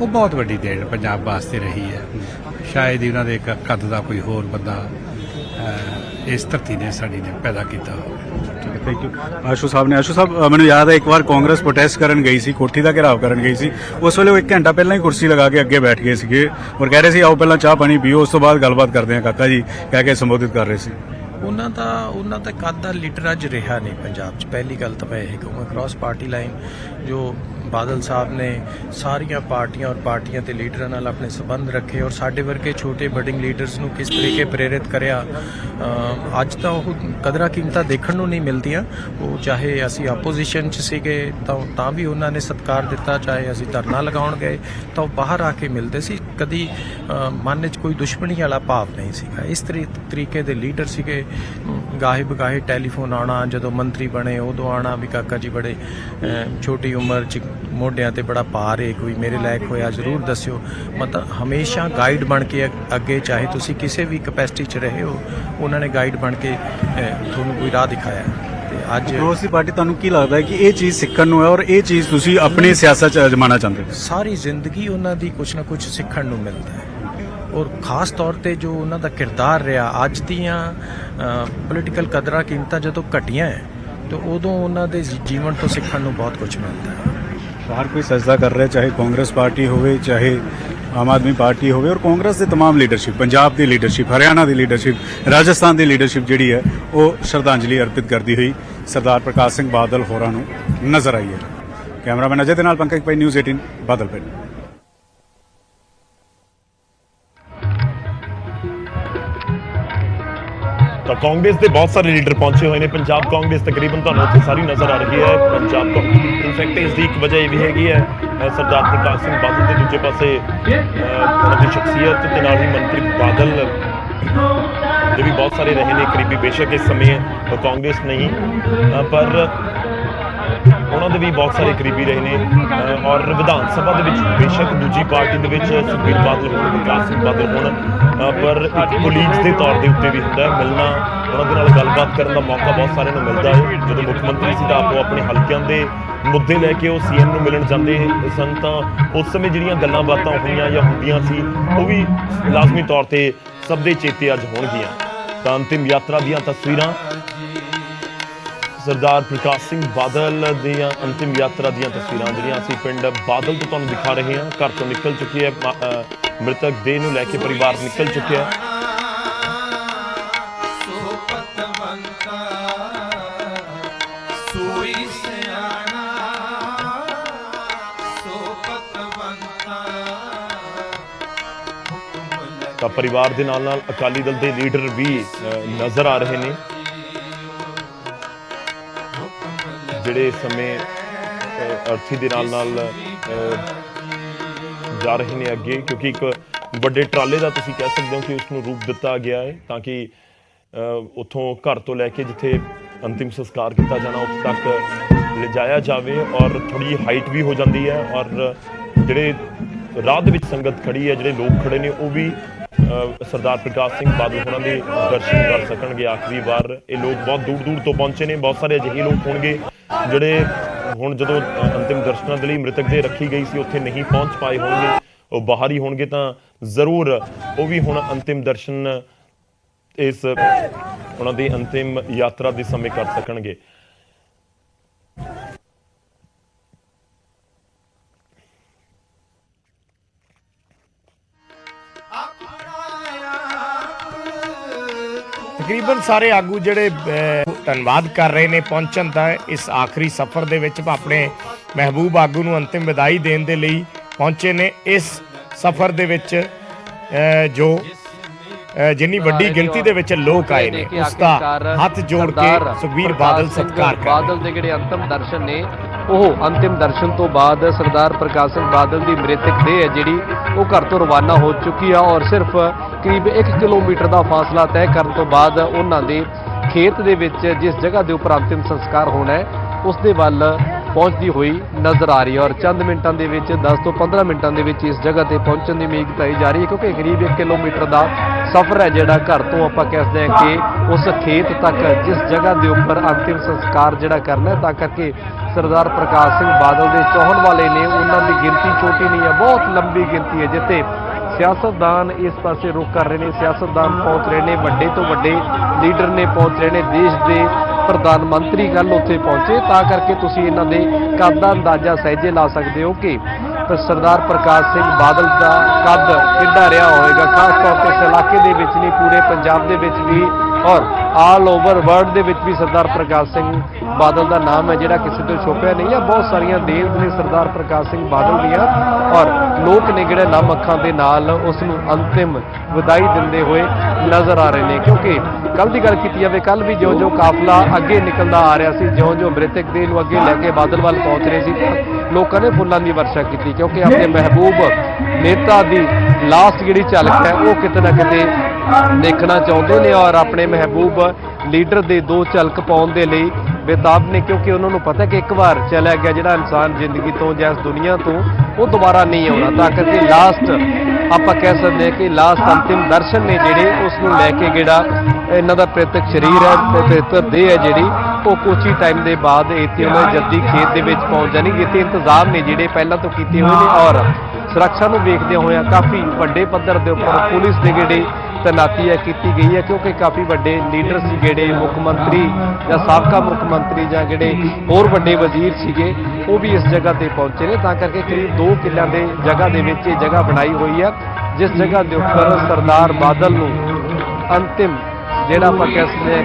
ਉਹ ਬਹੁਤ ਵੱਡੀ ਦੇਣ ਪੰਜਾਬ ਵਾਸਤੇ ਰਹੀ ਹੈ। ਸ਼ਾਇਦ ਹੀ ਉਹਨਾਂ ਦੇ ਇੱਕ ਕੱਦ ਦਾ ਕੋਈ ਹੋਰ ਬੰਦਾ ਇਸ ਧਰਤੀ ਨੇ ਸਾਡੀ ਨੇ ਪੈਦਾ ਕੀਤਾ ਹੋਵੇ। Thank you. ਆਸ਼ੂ ਸਾਹਿਬ ਮੈਨੂੰ ਯਾਦ ਹੈ ਇੱਕ ਵਾਰ ਕਾਂਗਰਸ ਪ੍ਰੋਟੈਸਟ ਕਰਨ ਗਈ ਸੀ, ਕੋਠੀ ਦਾ ਘਿਰਾਵ ਕਰਨ ਗਈ ਸੀ। ਉਸ ਵੇਲੇ ਉਹ 1 ਘੰਟਾ ਪਹਿਲਾਂ ਹੀ ਕੁਰਸੀ ਲਗਾ ਕੇ ਅੱਗੇ ਬੈਠ ਗਏ ਸੀਗੇ ਔਰ ਕਹਿ ਰਹੇ ਸੀ ਆਓ ਪਹਿਲਾਂ ਚਾਹ ਪਾਣੀ ਪੀਓ, ਉਸ ਤੋਂ ਬਾਅਦ ਗੱਲਬਾਤ ਕਰਦੇ ਹਾਂ ਕਾਕਾ ਜੀ ਕਹਿ ਕੇ ਸੰਬੋਧਿਤ ਕਰ ਰਹੇ ਸੀ। ਉਹਨਾਂ ਦਾ ਕੱਦ ਦਾ ਲੀਡਰ ਅੱਜ ਰਿਹਾ ਨਹੀਂ ਪੰਜਾਬ 'ਚ। ਪਹਿਲੀ ਗੱਲ ਤਾਂ ਮੈਂ ਇਹ ਕਹੂੰਗਾ ਕ੍ਰਾਸ ਪਾਰਟੀ ਲਾਈਨ ਜੋ ਬਾਦਲ ਸਾਹਿਬ ਨੇ ਸਾਰੀਆਂ ਪਾਰਟੀਆਂ ਔਰ ਪਾਰਟੀਆਂ ਤੇ ਲੀਡਰਾਂ ਨਾਲ ਆਪਣੇ ਸੰਬੰਧ ਰੱਖੇ ਔਰ ਸਾਡੇ ਵਰਗੇ ਛੋਟੇ ਬਡਿੰਗ ਲੀਡਰਸ ਨੂੰ ਕਿਸ ਤਰੀਕੇ ਪ੍ਰੇਰਿਤ ਕਰਿਆ, ਅੱਜ ਤਾਂ ਉਹ ਕਦਰਾਂ ਕੀਮਤਾਂ ਦੇਖਣ ਨੂੰ ਨਹੀਂ ਮਿਲਦੀਆਂ। ਉਹ ਚਾਹੇ ਅਸੀਂ ਆਪੋਜੀਸ਼ਨ 'ਚ ਸੀਗੇ ਤਾਂ ਵੀ ਉਹਨਾਂ ਨੇ ਸਤਿਕਾਰ ਦਿੱਤਾ, ਚਾਹੇ ਅਸੀਂ ਧਰਨਾ ਲਗਾਉਣ ਗਏ ਤਾਂ ਉਹ ਬਾਹਰ ਆ ਕੇ ਮਿਲਦੇ ਸੀ। ਕਦੀ ਮਨ 'ਚ ਕੋਈ ਦੁਸ਼ਮਣੀ ਵਾਲਾ ਭਾਵ ਨਹੀਂ ਸੀਗਾ। ਇਸ ਤਰੀਕੇ ਦੇ ਲੀਡਰ ਸੀਗੇ। ਗਾਹੇ ਬਗਾਹੇ ਟੈਲੀਫੋਨ ਆਉਣਾ, ਜਦੋਂ ਮੰਤਰੀ ਬਣੇ ਉਦੋਂ ਆਉਣਾ ਵੀ ਕਾਕਾ ਜੀ ਬੜੇ ਛੋਟੀ ਉਮਰ 'ਚ ਮੋਢਿਆਂ ਤੇ ਬੜਾ ਭਾਰ ਹੈ, ਕੋਈ ਮੇਰੇ ਲਾਇਕ ਹੋਇਆ ਜ਼ਰੂਰ ਦੱਸਿਓ। ਮਤਲਬ ਹਮੇਸ਼ਾ ਗਾਈਡ ਬਣ ਕੇ ਅੱਗੇ, ਚਾਹੇ ਤੁਸੀਂ ਕਿਸੇ ਵੀ ਕਪੈਸਿਟੀ 'ਚ ਰਹੇ ਹੋ, ਉਹਨਾਂ ਨੇ ਗਾਈਡ ਬਣ ਕੇ ਤੁਹਾਨੂੰ ਕੋਈ ਰਾਹ ਦਿਖਾਇਆ। ਤੇ ਅੱਜ ਕਾਂਗਰਸ ਦੀ ਪਾਰਟੀ ਤੁਹਾਨੂੰ ਕੀ ਲੱਗਦਾ ਹੈ ਕਿ ਇਹ ਚੀਜ਼ ਸਿੱਖਣ ਨੂੰ ਹੈ ਔਰ ਇਹ ਚੀਜ਼ ਤੁਸੀਂ ਆਪਣੀ ਸਿਆਸਤ 'ਚ ਅਜਮਾਉਣਾ ਚਾਹੁੰਦੇ ਹੋ? ਸਾਰੀ ਜ਼ਿੰਦਗੀ ਉਹਨਾਂ ਦੀ ਕੁਛ ਨਾ ਕੁਛ ਸਿੱਖਣ ਨੂੰ ਮਿਲਦਾ ਹੈ ਔਰ ਖਾਸ ਤੌਰ ਤੇ ਜੋ ਉਹਨਾਂ ਦਾ ਕਿਰਦਾਰ ਰਿਹਾ। ਅੱਜ ਦੀਆਂ ਪੋਲੀਟੀਕਲ ਕਦਰਾਂ ਕੀਮਤਾਂ ਜਦੋਂ ਘਟੀਆਂ ਹੈ ਤਾਂ ਉਦੋਂ ਉਹਨਾਂ ਦੇ ਜੀਵਨ ਤੋਂ ਸਿੱਖਣ ਨੂੰ ਬਹੁਤ ਕੁਝ ਮਿਲਦਾ ਹੈ। ਬਾਹਰ ਕੋਈ ਸਜਦਾ ਕਰ ਰਿਹਾ, ਚਾਹੇ ਕਾਂਗਰਸ ਪਾਰਟੀ ਹੋਵੇ ਚਾਹੇ ਆਮ ਆਦਮੀ ਪਾਰਟੀ ਹੋਵੇ, ਔਰ ਕਾਂਗਰਸ ਦੇ तमाम ਲੀਡਰਸ਼ਿਪ, ਪੰਜਾਬ ਦੀ ਲੀਡਰਸ਼ਿਪ, ਹਰਿਆਣਾ ਦੀ ਲੀਡਰਸ਼ਿਪ, ਰਾਜਸਥਾਨ ਦੀ ਲੀਡਰਸ਼ਿਪ ਜਿਹੜੀ ਹੈ ਉਹ ਸ਼ਰਧਾਂਜਲੀ ਅਰਪਿਤ ਕਰਦੀ ਹੋਈ ਸਰਦਾਰ ਪ੍ਰਕਾਸ਼ ਸਿੰਘ ਬਾਦਲ ਹੋਰਾਂ ਨੂੰ ਨਜ਼ਰ ਆਈ ਹੈ। ਕੈਮਰਾਮੈਨ ਅਜੇ ਦੇ ਨਾਲ ਪੰਕਜ ਭਾਈ, ਨਿਊਜ਼ 18 ਬਾਦਲ ਪਿੰਡ। ਤਾਂ ਕਾਂਗਰਸ ਦੇ ਬਹੁਤ ਸਾਰੇ ਲੀਡਰ ਪਹੁੰਚੇ ਹੋਏ ਨੇ। ਪੰਜਾਬ ਕਾਂਗਰਸ ਤਕਰੀਬਨ ਤੁਹਾਨੂੰ ਉੱਥੇ ਸਾਰੀ ਨਜ਼ਰ ਆ ਰਹੀ ਹੈ। ਪੰਜਾਬ ਇਨਫੈਕਟ ਇਸ ਦੀ ਇੱਕ ਵਜ੍ਹਾ ਇਹ ਵੀ ਹੈਗੀ ਹੈ ਸਰਦਾਰ ਪ੍ਰਕਾਸ਼ ਸਿੰਘ ਬਾਦਲ ਦੇ ਦੂਜੇ ਪਾਸੇ ਉਹਨਾਂ ਦੀ ਸ਼ਖਸੀਅਤ ਤੇ ਨਾਲ ਹੀ ਮੰਤਰੀ ਬਾਦਲ ਦੇ ਵੀ ਬਹੁਤ ਸਾਰੇ ਰਹੇ ਨੇ ਕਰੀਬੀ। ਬੇਸ਼ੱਕ ਇਸ ਸਮੇਂ ਕਾਂਗਰਸ ਨਹੀਂ ਪਰ ਉਹਨਾਂ ਦੇ ਵੀ ਬਹੁਤ ਸਾਰੇ ਕਰੀਬੀ ਰਹੇ ਨੇ ਔਰ ਵਿਧਾਨ ਸਭਾ ਦੇ ਵਿੱਚ ਬੇਸ਼ੱਕ ਦੂਜੀ ਪਾਰਟੀ ਦੇ ਵਿੱਚ ਸੁਖਬੀਰ ਬਾਦਲ ਹੋਣ, ਪ੍ਰਕਾਸ਼ ਸਿੰਘ ਬਾਦਲ ਹੋਣ, ਪਰ ਇੱਕ ਕੋਲੀਗਸ ਦੇ ਤੌਰ ਦੇ ਉੱਤੇ ਵੀ ਹੁੰਦਾ ਹੈ ਮਿਲਣਾ, ਉਹਨਾਂ ਦੇ ਨਾਲ ਗੱਲਬਾਤ ਕਰਨ ਦਾ ਮੌਕਾ ਬਹੁਤ ਸਾਰਿਆਂ ਨੂੰ ਮਿਲਦਾ ਹੈ। ਜਦੋਂ ਮੁੱਖ ਮੰਤਰੀ ਸੀ ਤਾਂ ਆਪੋ ਆਪਣੇ ਹਲਕਿਆਂ ਦੇ ਮੁੱਦੇ ਲੈ ਕੇ ਉਹ ਸੀਐਮ ਨੂੰ ਮਿਲਣ ਜਾਂਦੇ ਸਨ ਤਾਂ ਉਸ ਸਮੇਂ ਜਿਹੜੀਆਂ ਗੱਲਾਂ ਬਾਤਾਂ ਹੋਈਆਂ ਜਾਂ ਹੁੰਦੀਆਂ ਸੀ ਉਹ ਵੀ ਲਾਜ਼ਮੀ ਤੌਰ ਤੇ ਸਭ ਦੇ ਚੇਤੇ ਅੱਜ ਹੋਣਗੀਆਂ। ਤਾਂ ਅੰਤਿਮ ਯਾਤਰਾ ਦੀਆਂ ਤਸਵੀਰਾਂ ਸਰਦਾਰ ਪ੍ਰਕਾਸ਼ ਸਿੰਘ ਬਾਦਲ ਦੀਆਂ ਅੰਤਿਮ ਯਾਤਰਾ ਦੀਆਂ ਤਸਵੀਰਾਂ ਜਿਹੜੀਆਂ ਅਸੀਂ ਪਿੰਡ ਬਾਦਲ ਤੋਂ ਤੁਹਾਨੂੰ ਦਿਖਾ ਰਹੇ ਹਾਂ। ਘਰ ਤੋਂ ਨਿਕਲ ਚੁੱਕੀ ਹੈ, ਮ੍ਰਿਤਕ ਦੇਹ ਨੂੰ ਲੈ ਕੇ ਪਰਿਵਾਰ ਨਿਕਲ ਚੁੱਕਿਆ ਹੈ। ਤਾਂ ਪਰਿਵਾਰ ਦੇ ਨਾਲ ਨਾਲ ਅਕਾਲੀ ਦਲ ਦੇ ਲੀਡਰ ਵੀ ਨਜ਼ਰ ਆ ਰਹੇ ਨੇ ਜਿਹੜੇ ਇਸ ਸਮੇਂ ਅਰਥੀ ਦੇ ਨਾਲ ਜਾ ਰਹੇ ਨੇ ਅੱਗੇ, ਕਿਉਂਕਿ ਇੱਕ ਵੱਡੇ ਟਰਾਲੇ ਦਾ ਤੁਸੀਂ ਕਹਿ ਸਕਦੇ ਹੋ ਕਿ ਉਸ ਨੂੰ ਰੂਪ ਦਿੱਤਾ ਗਿਆ ਹੈ ਤਾਂ ਕਿ ਉੱਥੋਂ ਘਰ ਤੋਂ ਲੈ ਕੇ ਜਿੱਥੇ ਅੰਤਿਮ ਸੰਸਕਾਰ ਕੀਤਾ ਜਾਣਾ ਉੱਥੇ ਤੱਕ ਲਿਜਾਇਆ ਜਾਵੇ ਔਰ ਥੋੜੀ ਹਾਈਟ ਵੀ ਹੋ ਜਾਂਦੀ ਹੈ ਔਰ ਜਿਹੜੇ ਰਾਹ ਦੇ ਵਿੱਚ ਸੰਗਤ ਖੜੀ ਹੈ, ਜਿਹੜੇ ਲੋਕ ਖੜੇ ਨੇ ਉਹ ਵੀ ਸਰਦਾਰ ਪ੍ਰਕਾਸ਼ ਸਿੰਘ ਬਾਦਲ ਹੋਰਾਂ ਦੇ ਦਰਸ਼ਨ ਕਰ ਸਕਣਗੇ ਆਖਰੀ ਵਾਰ। ਇਹ ਲੋਕ ਬਹੁਤ ਦੂਰ ਦੂਰ ਤੋਂ ਪਹੁੰਚੇ ਨੇ, ਬਹੁਤ ਸਾਰੇ ਅਜਿਹੇ ਲੋਕ ਹੋਣਗੇ ਜਿਹੜੇ ਹੁਣ ਜਦੋਂ ਅੰਤਿਮ ਦਰਸ਼ਨਾਂ ਦੇ ਲਈ ਮ੍ਰਿਤਕ ਦੇ ਰੱਖੀ ਗਈ ਸੀ ਉੱਥੇ ਨਹੀਂ ਪਹੁੰਚ ਪਾਏ ਹੋਣਗੇ, ਉਹ ਬਾਹਰ ਹੀ ਹੋਣਗੇ ਤਾਂ ਜ਼ਰੂਰ ਉਹ ਵੀ ਹੁਣ ਅੰਤਿਮ ਦਰਸ਼ਨ ਇਸ ਉਹਨਾਂ ਦੀ ਅੰਤਿਮ ਯਾਤਰਾ ਦੇ ਸਮੇਂ ਕਰ ਸਕਣਗੇ। ਤਕਰੀਬਨ ਸਾਰੇ ਆਗੂ ਜਿਹੜੇ ਧੰਨਵਾਦ ਕਰ ਰਹੇ ਨੇ ਪਹੁੰਚਣ ਦਾ ਇਸ ਆਖਰੀ ਸਫ਼ਰ ਦੇ ਵਿੱਚ ਆਪਣੇ ਮਹਿਬੂਬ ਆਗੂ ਨੂੰ ਅੰਤਿਮ ਵਿਦਾਈ ਦੇਣ ਦੇ ਲਈ ਪਹੁੰਚੇ ਨੇ। ਇਸ ਸਫ਼ਰ ਦੇ ਵਿੱਚ ਜੋ ਜਿੰਨੀ ਵੱਡੀ ਗਿਣਤੀ ਦੇ ਵਿੱਚ ਲੋਕ ਆਏ ਨੇ ਉਸ ਦਾ ਹੱਥ ਜੋੜ ਕੇ ਸੁਖਬੀਰ ਬਾਦਲ ਸਤਿਕਾਰ ਕਰ ਰਹੇ ਬਾਦਲ ਦੇ ਜਿਹੜੇ ਅੰਤਿਮ ਦਰਸ਼ਨ ਨੇ ਉਹ ਅੰਤਿਮ ਦਰਸ਼ਨ ਤੋਂ ਬਾਅਦ ਸਰਦਾਰ ਪ੍ਰਕਾਸ਼ ਸਿੰਘ ਬਾਦਲ ਦੀ ਮ੍ਰਿਤਕ ਦੇਹ ਹੈ ਜਿਹੜੀ ਉਹ ਘਰ ਤੋਂ ਰਵਾਨਾ ਹੋ ਚੁੱਕੀ ਆ ਔਰ ਸਿਰਫ ਕਰੀਬ 1 ਕਿਲੋਮੀਟਰ ਦਾ ਫਾਸਲਾ ਤੈਅ ਕਰਨ ਤੋਂ ਬਾਅਦ ਉਹਨਾਂ ਦੇ ਖੇਤ ਦੇ ਵਿੱਚ ਜਿਸ ਜਗ੍ਹਾ ਦੇ ਉੱਪਰ ਅੰਤਿਮ ਸੰਸਕਾਰ ਹੋਣਾ ਹੈ ਉਸ ਦੇ ਵੱਲ ਪਹੁੰਚਦੀ ਹੋਈ ਨਜ਼ਰ ਆ ਰਹੀ ਹੈ ਔਰ ਚੰਦ ਮਿੰਟਾਂ ਦੇ ਵਿੱਚ 10 ਤੋਂ 15 ਮਿੰਟਾਂ ਦੇ ਵਿੱਚ ਇਸ ਜਗ੍ਹਾ ਤੇ ਪਹੁੰਚਣ ਦੀ ਉਮੀਦ ਤਾਈ ਜਾ ਰਹੀ ਹੈ ਕਿਉਂਕਿ ਕਰੀਬ 1 ਕਿਲੋਮੀਟਰ ਦਾ ਸਫ਼ਰ ਹੈ ਜਿਹੜਾ ਘਰ ਤੋਂ ਆਪਾਂ ਕਹਿੰਦੇ ਹਾਂ ਕਿ ਉਸ ਖੇਤ ਤੱਕ ਜਿਸ ਜਗ੍ਹਾ ਦੇ ਉੱਪਰ ਅੰਤਿਮ ਸੰਸਕਾਰ ਜਿਹੜਾ ਕਰਨਾ ਹੈ ਤਾਂ ਕਰਕੇ ਸਰਦਾਰ ਪ੍ਰਕਾਸ਼ ਸਿੰਘ ਬਾਦਲ ਦੇ ਚਾਹਣ ਵਾਲੇ ਨੇ ਉਹਨਾਂ ਦੀ ਗਿਣਤੀ ਛੋਟੀ ਨਹੀਂ ਹੈ ਬਹੁਤ ਲੰਬੀ ਗਿਣਤੀ ਹੈ ਜਿੱਥੇ ਸਿਆਸਤਦਾਨ ਇਸ ਪਾਸੇ ਰੁਖ ਕਰ ਰਹੇ ਨੇ ਸਿਆਸਤਦਾਨ ਪਹੁੰਚ ਰਹੇ ਨੇ ਵੱਡੇ ਤੋਂ ਵੱਡੇ ਲੀਡਰ ਨੇ ਪਹੁੰਚ ਰਹੇ ਨੇ ਦੇਸ਼ ਦੇ ਪ੍ਰਧਾਨ ਮੰਤਰੀ ਕੱਲ੍ਹ ਉੱਥੇ ਪਹੁੰਚੇ ਤਾਂ ਕਰਕੇ ਤੁਸੀਂ ਇਹਨਾਂ ਦੇ ਕੱਦ ਦਾ ਅੰਦਾਜ਼ਾ ਸਹਿਜੇ ਲਾ ਸਕਦੇ ਹੋ ਕਿ ਸਰਦਾਰ ਪ੍ਰਕਾਸ਼ ਸਿੰਘ ਬਾਦਲ ਦਾ ਕੱਦ ਕਿੱਡਾ ਰਿਹਾ ਹੋਵੇਗਾ ਖਾਸ ਤੌਰ ਤੇ ਇਸ ਇਲਾਕੇ ਦੇ ਵਿੱਚ ਨਹੀਂ ਪੂਰੇ ਪੰਜਾਬ ਦੇ ਵਿੱਚ ਵੀ ਔਰ ਆਲ ਓਵਰ ਵਰਲਡ ਦੇ ਵਿੱਚ ਵੀ ਸਰਦਾਰ ਪ੍ਰਕਾਸ਼ ਸਿੰਘ ਬਾਦਲ ਦਾ ਨਾਮ ਹੈ ਜਿਹੜਾ ਕਿਸੇ ਤੋਂ ਛੁਪਿਆ ਨਹੀਂ ਹੈ ਬਹੁਤ ਸਾਰੀਆਂ ਦੇਣ ਨੇ ਸਰਦਾਰ ਪ੍ਰਕਾਸ਼ ਸਿੰਘ ਬਾਦਲ ਦੀਆਂ ਔਰ ਲੋਕ ਨੇ ਜਿਹੜੇ ਨਮ ਅੱਖਾਂ ਦੇ ਨਾਲ ਉਸ ਨੂੰ ਅੰਤਿਮ ਵਿਦਾਈ ਦਿੰਦੇ ਹੋਏ ਨਜ਼ਰ ਆ ਰਹੇ ਨੇ ਕਿਉਂਕਿ ਕੱਲ ਦੀ ਗੱਲ ਕੀਤੀ ਜਾਵੇ ਕੱਲ ਵੀ ਜਿਉਂ-ਜਿਉਂ ਕਾਫਲਾ ਅੱਗੇ ਨਿਕਲਦਾ ਆ ਰਿਹਾ ਸੀ ਜਿਉਂ-ਜਿਉਂ ਮ੍ਰਿਤਕ ਦੇਹ ਨੂੰ ਅੱਗੇ ਲੈ ਕੇ ਬਾਦਲ ਵੱਲ ਪਹੁੰਚ ਰਹੇ ਸੀ ਲੋਕਾਂ ਨੇ ਫੁੱਲਾਂ ਦੀ ਵਰਸ਼ਾ ਕੀਤੀ ਕਿਉਂਕਿ ਆਪਣੇ ਮਹਿਬੂਬ ਨੇਤਾ ਦੀ ਲਾਸਟ ਜਿਹੜੀ ਝਲਕ ਹੈ ਉਹ ਕਿਤੇ ਨਾ ਕਿਤੇ ਦੇਖਣਾ ਚਾਹੁੰਦੇ ਨੇ ਔਰ ਆਪਣੇ ਮਹਿਬੂਬ ਲੀਡਰ ਦੇ ਦੋ ਝਲਕ ਪਾਉਣ ਦੇ ਲਈ ਬੇਤਾਬ ਨੇ ਕਿਉਂਕਿ ਉਹਨਾਂ ਨੂੰ ਪਤਾ ਕਿ ਇੱਕ ਵਾਰ ਚਲਾ ਗਿਆ ਜਿਹੜਾ ਇਨਸਾਨ ਜ਼ਿੰਦਗੀ ਤੋਂ ਜਾਂ ਇਸ ਦੁਨੀਆ ਤੋਂ ਉਹ ਦੁਬਾਰਾ ਨਹੀਂ ਆਉਣਾ ਤਾਂ ਕਰਕੇ ਲਾਸਟ ਆਪਾਂ ਕਹਿ ਸਕਦੇ ਹਾਂ ਕਿ ਲਾਸਟ ਅੰਤਿਮ ਦਰਸ਼ਨ ਨੇ ਜਿਹੜੇ ਉਸ ਨੂੰ ਲੈ ਕੇ ਜਿਹੜਾ ਇਹਨਾਂ ਦਾ ਪ੍ਰਤੱਖ ਸਰੀਰ ਹੈ ਪ੍ਰਤੱਖ ਦੇਹ ਹੈ ਜਿਹੜੀ ਉਹ ਕੁਝ ਹੀ ਟਾਈਮ ਦੇ ਬਾਅਦ ਇੱਥੇ ਉਹਨਾਂ ਜੱਦੀ ਖੇਤ ਦੇ ਵਿੱਚ ਪਹੁੰਚ ਜਾਣਗੇ ਇੱਥੇ ਇੰਤਜ਼ਾਮ ਨੇ ਜਿਹੜੇ ਪਹਿਲਾਂ ਤੋਂ ਕੀਤੇ ਹੋਏ ਨੇ ਔਰ ਸੁਰੱਖਿਆ ਨੂੰ ਵੇਖਦੇ ਹੋਇਆ ਕਾਫੀ ਵੱਡੇ ਪੱਧਰ ਦੇ ਉੱਪਰ ਪੁਲਿਸ ਦੇ ਜਿਹੜੇ ਤੈਨਾਤੀ ਹੈ ਕੀਤੀ ਗਈ ਹੈ ਕਿਉਂਕਿ ਕਾਫੀ ਵੱਡੇ ਲੀਡਰ ਸੀ ਜਿਹੜੇ ਮੁੱਖ ਮੰਤਰੀ ਜਾਂ ਸਾਬਕਾ ਮੁੱਖ ਮੰਤਰੀ ਜਾਂ ਜਿਹੜੇ ਹੋਰ ਵੱਡੇ ਵਜ਼ੀਰ ਸੀਗੇ ਉਹ ਵੀ ਇਸ ਜਗ੍ਹਾ ਤੇ ਪਹੁੰਚੇ ਨੇ ਤਾਂ ਕਰਕੇ ਕਰੀਬ 2 ਕਿੱਲਿਆਂ ਦੇ ਜਗ੍ਹਾ ਦੇ ਵਿੱਚ ਇਹ ਜਗ੍ਹਾ ਬਣਾਈ ਹੋਈ ਹੈ ਜਿਸ ਜਗ੍ਹਾ ਦੇ ਉੱਪਰ ਸਰਦਾਰ ਬਾਦਲ ਨੂੰ ਅੰਤਿਮ ਜਿਹੜਾ ਆਪਾਂ ਕਹਿ ਸਕਦੇ ਹਾਂ